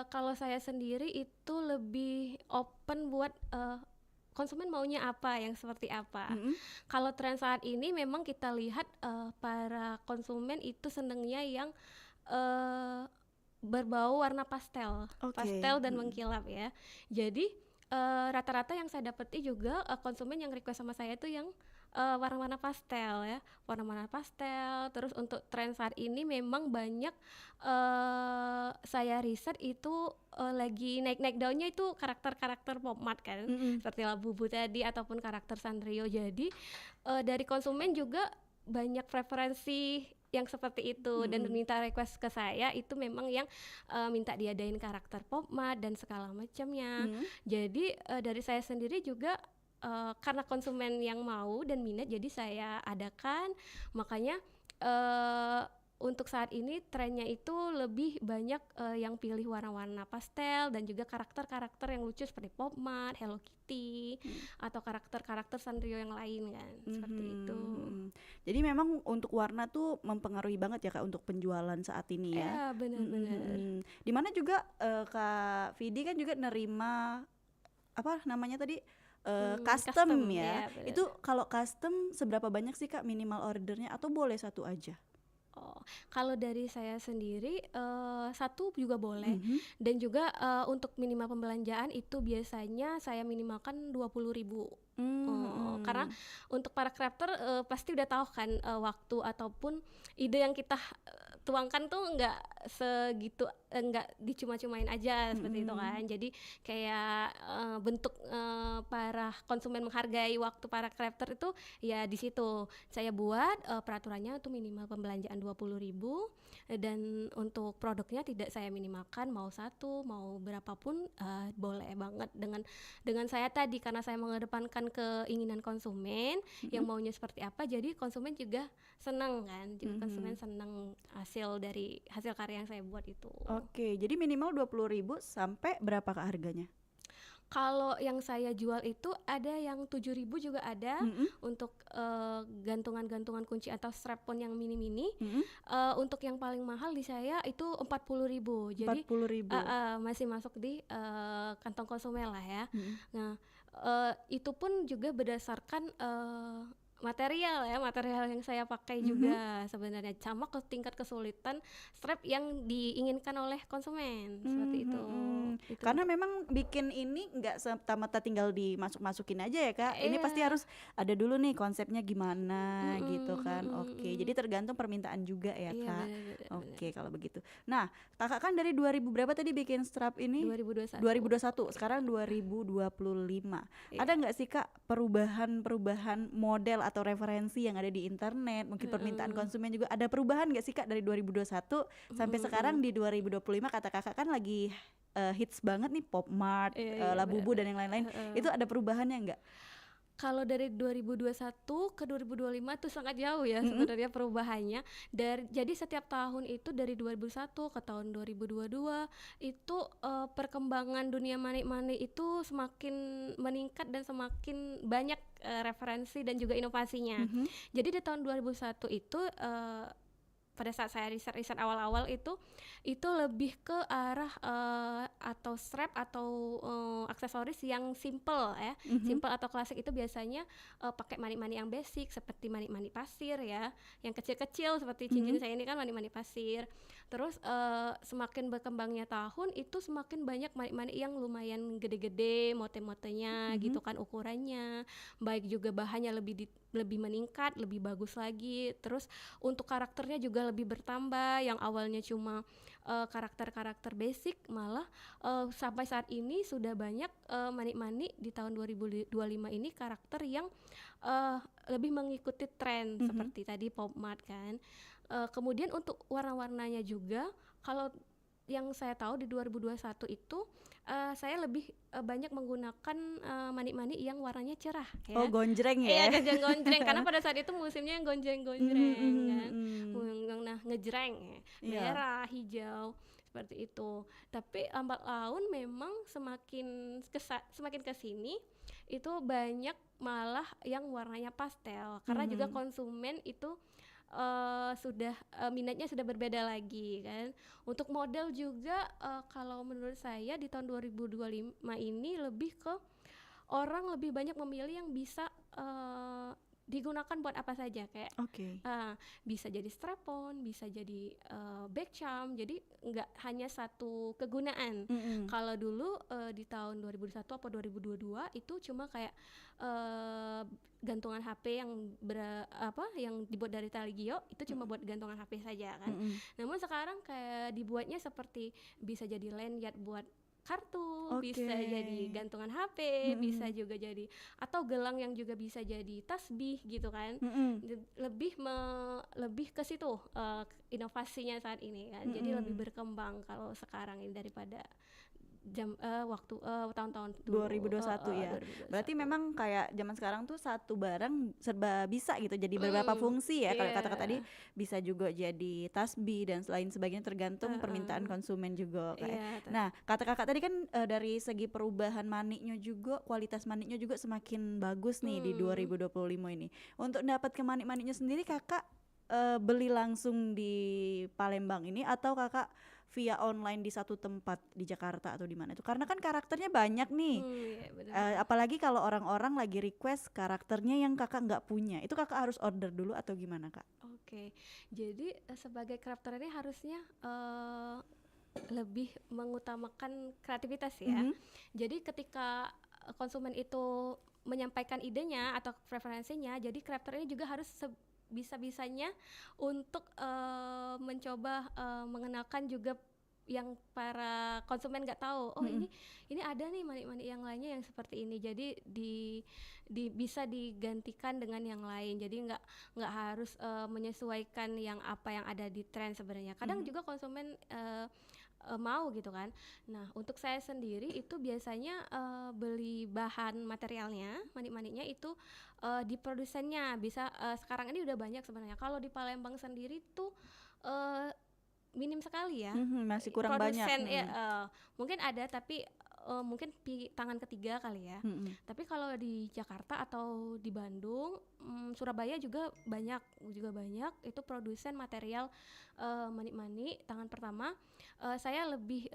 Kalau saya sendiri itu lebih open buat konsumen maunya apa, yang seperti apa. Mm-mm. Kalau tren saat ini memang kita lihat para konsumen itu senengnya yang eh, berbau warna pastel, Oke. pastel dan Mm-mm. mengkilap ya. Jadi rata-rata yang saya dapeti juga konsumen yang request sama saya itu yang warna-warna pastel ya, warna-warna pastel. Terus untuk tren saat ini memang banyak saya riset itu lagi naik-naik daunnya itu karakter-karakter pop mart kan, Mm-mm. seperti Labubu tadi ataupun karakter Sanrio. Jadi dari konsumen juga banyak preferensi yang seperti itu dan Mm-mm. minta request ke saya itu memang yang minta diadain karakter pop mart dan segala macamnya. Mm-mm. Jadi dari saya sendiri juga karena konsumen yang mau dan minat jadi saya adakan. Makanya uh, untuk saat ini trennya itu lebih banyak yang pilih warna-warna pastel dan juga karakter-karakter yang lucu seperti Pop Mart, Hello Kitty, atau karakter-karakter Sanrio yang lain kan, seperti itu. Mhm. Jadi memang untuk warna tuh mempengaruhi banget ya Kak untuk penjualan saat ini ya. Ya benar-benar. Dimana juga Kak Vidi kan juga nerima apa namanya tadi Custom custom ya. ya benar. Itu kalau custom seberapa banyak sih Kak minimal ordernya atau boleh satu aja? Oh, kalau dari saya sendiri satu juga boleh Mhm. dan juga untuk minimal pembelanjaan itu biasanya saya minimalkan 20.000. Karena Mhm. untuk para crafter pasti udah tahu kan waktu ataupun ide yang kita tuangkan tuh nggak segitu, nggak dicuma-cumain aja seperti itu Mhm. kan. Jadi kayak bentuk para konsumen menghargai waktu para crafter itu ya di situ. Saya buat peraturannya itu minimal pembelanjaan 20.000 dan untuk produknya tidak saya minimalkan, mau satu mau berapapun boleh banget dengan saya tadi karena saya mengedepankan keinginan konsumen yang Mhm. maunya seperti apa, jadi konsumen juga senang kan, juga konsumen Mhm. senang hasil dari hasil karya yang saya buat itu. Oke, jadi minimal 20.000 sampai berapa Kak harganya? Kalau yang saya jual itu ada yang 7.000 juga ada Mhm. untuk gantungan-gantungan kunci atau strap-on yang mini-mini. Mhm. Untuk yang paling mahal di saya itu 40.000. Jadi 40.000. masih masuk di kantong konsumen lah ya. Mhm. Nah, itu pun juga berdasarkan material ya, material yang saya pakai Mhm. juga sebenarnya sama ke tingkat kesulitan strap yang diinginkan oleh konsumen seperti itu. Itu Karena untuk memang bikin ini nggak serta-merta tinggal dimasuk-masukin aja ya Kak. Ini pasti iya. harus ada dulu nih konsepnya gimana gitu kan. Oke, jadi Mhm. tergantung permintaan juga ya Iya Kak. benar benar benar. Oke, kalau begitu. Nah, Kakak kan dari 2000 berapa tadi bikin strap ini? 2021. 2021, sekarang 2025. Ada Iya. nggak sih Kak perubahan-perubahan model atau referensi yang ada di internet? Mungkin permintaan Heeh. konsumen juga ada perubahan nggak sih Kak dari 2021 sampai sekarang Mhm. di 2025? Kata Kakak kan lagi hits banget nih Pop Mart, Iya iya benar Labubu dan benar. yang lain-lain. Heeh. Itu ada perubahannya nggak? Kalau dari 2021 ke 2025 tuh sangat jauh ya Mm-mm. sebenarnya perubahannya. Jadi setiap tahun itu dari 2001 ke tahun 2022 itu perkembangan dunia manik-manik itu semakin meningkat dan semakin banyak referensi dan juga inovasinya. Mhm. Jadi di tahun 2001 itu pada saat saya riset awal-awal itu lebih ke arah atau strap atau aksesoris yang simple ya, Mhm. simple atau klasik itu biasanya pakai manik-manik yang basic seperti manik-manik pasir ya, yang kecil-kecil seperti cincin Mhm. saya ini kan manik-manik pasir. Terus semakin berkembangnya tahun itu semakin banyak manik-manik yang lumayan gede-gede, mote-motenya Mhm. gitu kan ukurannya, baik juga bahannya lebih meningkat, lebih bagus lagi. Terus untuk karakternya juga lebih bertambah, yang awalnya cuma karakter-karakter basic malah sampai saat ini sudah banyak manik-manik di tahun 2025 ini karakter yang lebih mengikuti tren Mhm. seperti tadi Pop Mart kan. Kemudian untuk warna-warnanya juga kalau yang saya tahu di 2021 itu saya lebih banyak menggunakan manik-manik yang warnanya cerah Oh, ya. gonjreng Iya, ya. gonjreng-gonjreng karena pada saat itu musimnya yang Mhm. gonjreng-gonjreng Mhm. kan. Mhm. Nah, ngejreng ya, Iya. merah, hijau seperti itu. Tapi lambat laun memang semakin kesini itu banyak malah yang warnanya pastel karena juga Mhm. konsumen itu sudah minatnya sudah berbeda lagi kan. Untuk model juga kalau menurut saya di tahun 2025 ini lebih ke orang lebih banyak memilih yang bisa digunakan buat apa saja, kayak Oke. bisa jadi strap-on, bisa jadi back charm, jadi nggak hanya satu kegunaan. Mm-mm. Kalau dulu di tahun 2001 atau 2022 itu cuma kayak gantungan HP yang dibuat dari tali gio itu cuma buat gantungan HP saja kan. Mm-mm. Namun sekarang kayak dibuatnya seperti bisa jadi lanyard buat kartu, Oke. bisa jadi gantungan HP, Mm-mm. bisa juga jadi atau gelang yang juga bisa jadi tasbih gitu kan. Mm-mm. Lebih ke situ inovasinya saat ini kan. Jadi lebih Mm-mm. berkembang kalau sekarang ini daripada waktu tahun-tahun 2021 ya. 2021. Berarti memang kayak zaman sekarang tuh satu barang serba bisa gitu, jadi beberapa fungsi ya. Kalau kata-kata tadi bisa juga jadi tasbih dan lain sebagainya, tergantung permintaan konsumen juga kayak. Iya, Nah, kata kakak tadi kan dari segi perubahan maniknya juga, kualitas maniknya juga semakin bagus nih di 2025 ini. Untuk dapat ke manik-maniknya sendiri kakak beli langsung di Palembang ini atau kakak via online di satu tempat di Jakarta atau di mana itu? Karena kan karakternya banyak nih. iya, benar. Apalagi kalau orang-orang lagi request karakternya yang kakak nggak punya, itu kakak harus order dulu atau gimana kak? Oke. Jadi sebagai crafter ini harusnya lebih mengutamakan kreativitas ya. Mhm. Jadi ketika konsumen itu menyampaikan idenya atau preferensinya, jadi crafter ini juga harus bisa-bisanya untuk mencoba mengenalkan juga yang para konsumen nggak tahu. Oh, Mhm. ini ada nih manik-manik yang lainnya yang seperti ini. Jadi bisa digantikan dengan yang lain. Jadi nggak harus menyesuaikan yang apa yang ada di tren sebenarnya. Kadang juga konsumen mau gitu kan. Nah, untuk saya sendiri itu biasanya beli bahan materialnya, manik-maniknya itu di produsennya. Bisa sekarang ini udah banyak sebenarnya. Kalau di Palembang sendiri tuh minim sekali ya. Masih kurang banyak. Produsen ya, mungkin ada tapi mungkin tangan ketiga kali ya. Tapi kalau di Jakarta atau di Bandung, Surabaya juga banyak itu produsen material manik-manik tangan pertama. Saya lebih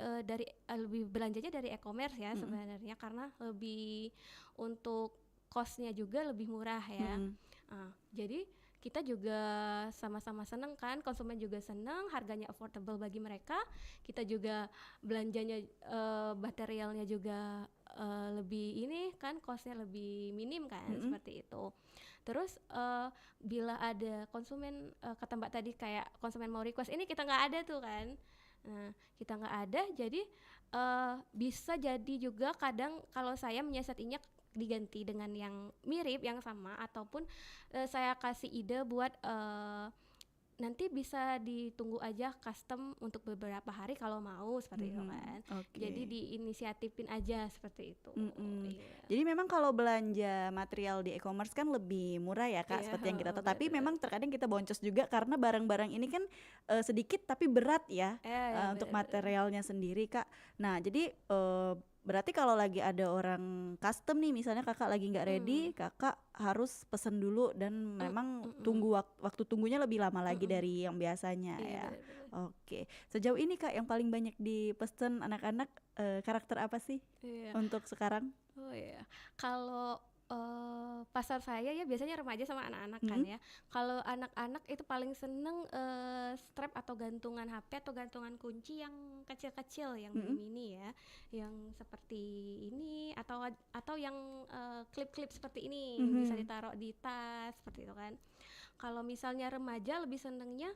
belanjanya dari e-commerce ya sebenarnya, karena lebih untuk costnya juga lebih murah ya. Jadi kita juga sama-sama seneng kan, konsumen juga seneng, harganya affordable bagi mereka, kita juga belanjanya materialnya juga lebih ini kan, costnya lebih minim kan, seperti itu. Terus bila ada konsumen kata Mbak tadi kayak konsumen mau request ini, kita nggak ada tuh kan. Nah, kita nggak ada, jadi bisa jadi juga kadang kalau saya menyiasatinya diganti dengan yang mirip, yang sama, ataupun saya kasih ide buat nanti bisa ditunggu aja custom untuk beberapa hari kalau mau, seperti itu kan. Jadi diinisiatifin aja seperti itu. Iya. Jadi memang kalau belanja material di e-commerce kan lebih murah ya kak, seperti yang kita tahu. Tapi memang terkadang kita boncos juga karena barang-barang ini kan sedikit tapi berat ya, untuk materialnya sendiri kak. Nah jadi berarti kalau lagi ada orang custom nih, misalnya kakak lagi nggak ready, kakak harus pesen dulu dan memang tunggu waktu tunggunya lebih lama lagi dari yang biasanya ya. Oke, sejauh ini kak yang paling banyak dipesen anak-anak karakter apa sih untuk sekarang? Oh iya, kalau pasar saya ya biasanya remaja sama anak-anak kan ya. Kalau anak-anak itu paling seneng strap atau gantungan HP atau gantungan kunci yang kecil-kecil, yang mini ya, yang seperti ini atau yang klip-klip seperti ini, bisa ditaruh di tas seperti itu kan. Kalau misalnya remaja lebih senengnya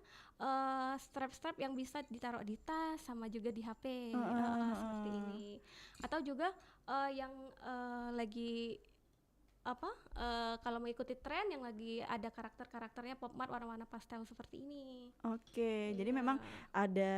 strap-strap yang bisa ditaruh di tas sama juga di HP, seperti ini. Atau juga yang lagi kalau mengikuti tren yang lagi ada karakternya pop art warna-warna pastel seperti ini. Oke, jadi memang ada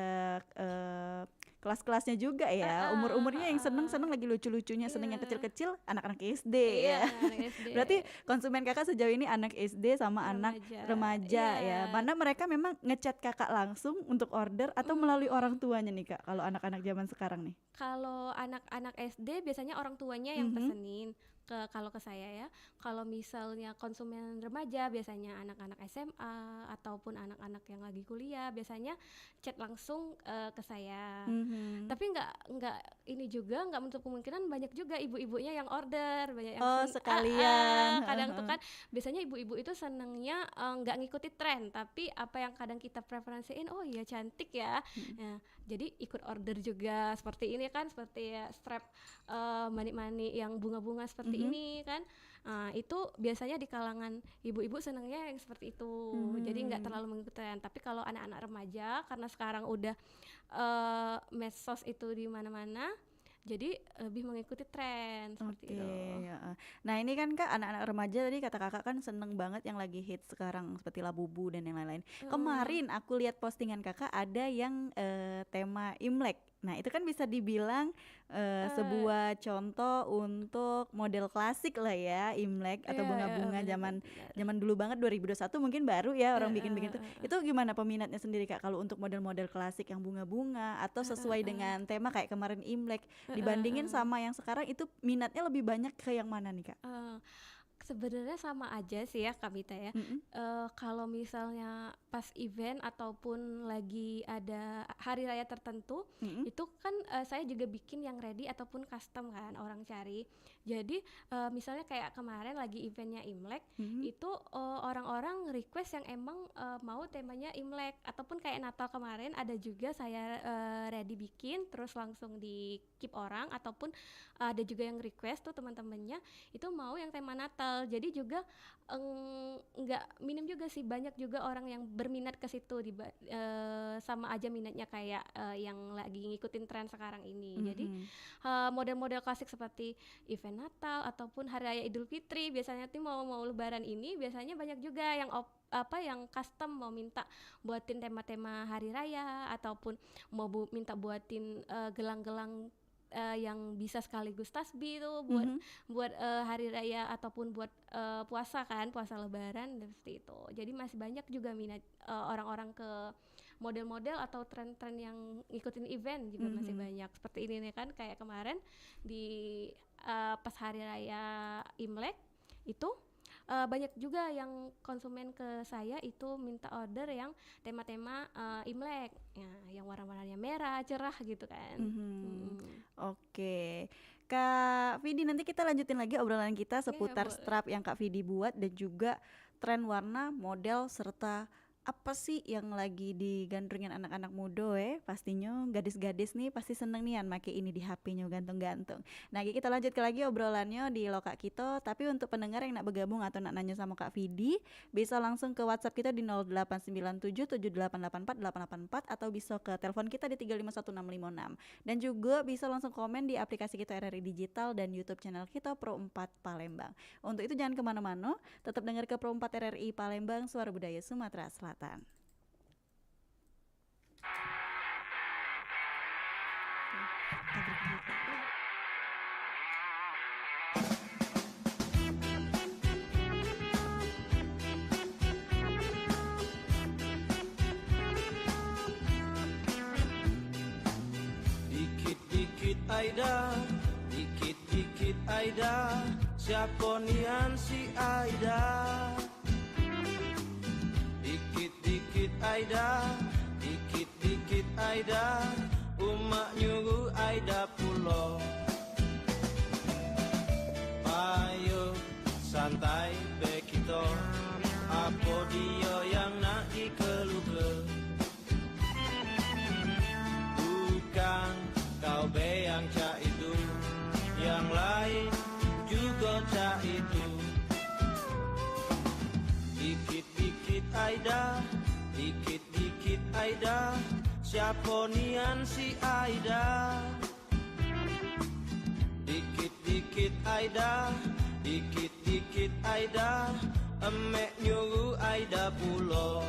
kelas-kelasnya juga ya. Umur-umurnya yang seneng lagi lucu-lucunya, seneng yang kecil-kecil, anak-anak SD ya. Anak SD. Berarti konsumen kakak sejauh ini anak SD sama anak remaja ya. Mana mereka memang ngechat kakak langsung untuk order atau melalui orang tuanya nih kak, kalau anak-anak zaman sekarang nih? Kalau anak-anak SD biasanya orang tuanya yang pesenin. kalau ke saya ya, kalau misalnya konsumen remaja biasanya anak-anak SMA ataupun anak-anak yang lagi kuliah biasanya chat langsung ke saya. Tapi nggak ini juga nggak menutup kemungkinan banyak juga ibu-ibunya yang order, banyak yang sekalian. Kadang tuh kan biasanya ibu-ibu itu senengnya nggak ngikuti tren, tapi apa yang kadang kita preferensiin, oh iya cantik ya. Nah, jadi ikut order juga seperti ini kan, seperti ya strap manik-manik yang bunga-bunga seperti ini kan. Itu biasanya di kalangan ibu-ibu senangnya yang seperti itu. Jadi nggak terlalu mengikuti tren. Tapi kalau anak-anak remaja karena sekarang udah medsos itu di mana-mana, jadi lebih mengikuti tren seperti itu. Ya. Nah ini kan Kak, anak-anak remaja tadi kata Kakak kan seneng banget yang lagi hits sekarang seperti Labubu dan yang lain-lain. Kemarin aku lihat postingan Kakak ada yang tema Imlek. Nah itu kan bisa dibilang sebuah contoh untuk model klasik lah ya, Imlek atau bunga-bunga zaman dulu banget 2021 mungkin baru ya orang bikin-bikin itu. Itu gimana peminatnya sendiri Kak kalau untuk model-model klasik yang bunga-bunga atau sesuai dengan tema kayak kemarin Imlek dibandingin sama yang sekarang, itu minatnya lebih banyak ke yang mana nih Kak? Sebenarnya sama aja sih ya Kak Mita ya. Kalau misalnya pas event ataupun lagi ada hari raya tertentu, itu kan saya juga bikin yang ready ataupun custom kan orang cari. Jadi misalnya kayak kemarin lagi eventnya Imlek, itu orang-orang request yang emang mau temanya Imlek, ataupun kayak Natal kemarin ada juga saya ready bikin terus langsung di keep orang, ataupun ada juga yang request tuh teman-temannya itu mau yang tema Natal. Jadi juga nggak minim juga sih, banyak juga orang yang berminat ke situ sama aja minatnya kayak yang lagi ngikutin tren sekarang ini. Jadi model-model klasik seperti event Natal ataupun hari raya Idul Fitri, biasanya tuh mau Lebaran ini biasanya banyak juga yang yang custom mau minta buatin tema-tema hari raya, ataupun mau minta buatin gelang-gelang yang bisa sekaligus tasbih itu buat hari raya ataupun buat puasa Lebaran seperti itu. Jadi masih banyak juga minat orang-orang ke model-model atau tren-tren yang ngikutin event juga masih banyak. Seperti ini nih kan, kayak kemarin di pas hari raya Imlek itu banyak juga yang konsumen ke saya itu minta order yang tema-tema Imlek, ya, yang warna-warnanya merah cerah gitu kan. Oke, Kak Vidi, nanti kita lanjutin lagi obrolan kita seputar strap yang Kak Vidi buat dan juga tren warna, model, serta apa sih yang lagi digandrungin anak-anak muda pastinya gadis-gadis nih pasti seneng nih make ini di HP-nya gantung-gantung. Nah kita lanjut lagi obrolannya di Lokak kita, tapi untuk pendengar yang nak bergabung atau nak nanya sama Kak Vidi bisa langsung ke WhatsApp kita di 089778848884 atau bisa ke telepon kita di 351656 dan juga bisa langsung komen di aplikasi kita RRI Digital dan YouTube channel kita Pro 4 Palembang. Untuk itu jangan kemana-mana, tetap dengar ke Pro 4 RRI Palembang, Suara Budaya Sumatera Selatan. Dikit-dikit Aida, dikit-dikit Aida, siapa nian si Aida? Dikit-dikit Aida, dikit-dikit Aida, umak nyuruh Aida pulau. Ayo santai bekito, apa dia yang nak dikeluh-keluh? Bukan kau be yang cak itu, yang lain juga cak itu. Dikit-dikit Aida, dikit-dikit Aida, siapa nian si Aida? Dikit-dikit Aida, dikit-dikit Aida, emek nyuruh Aida pulau.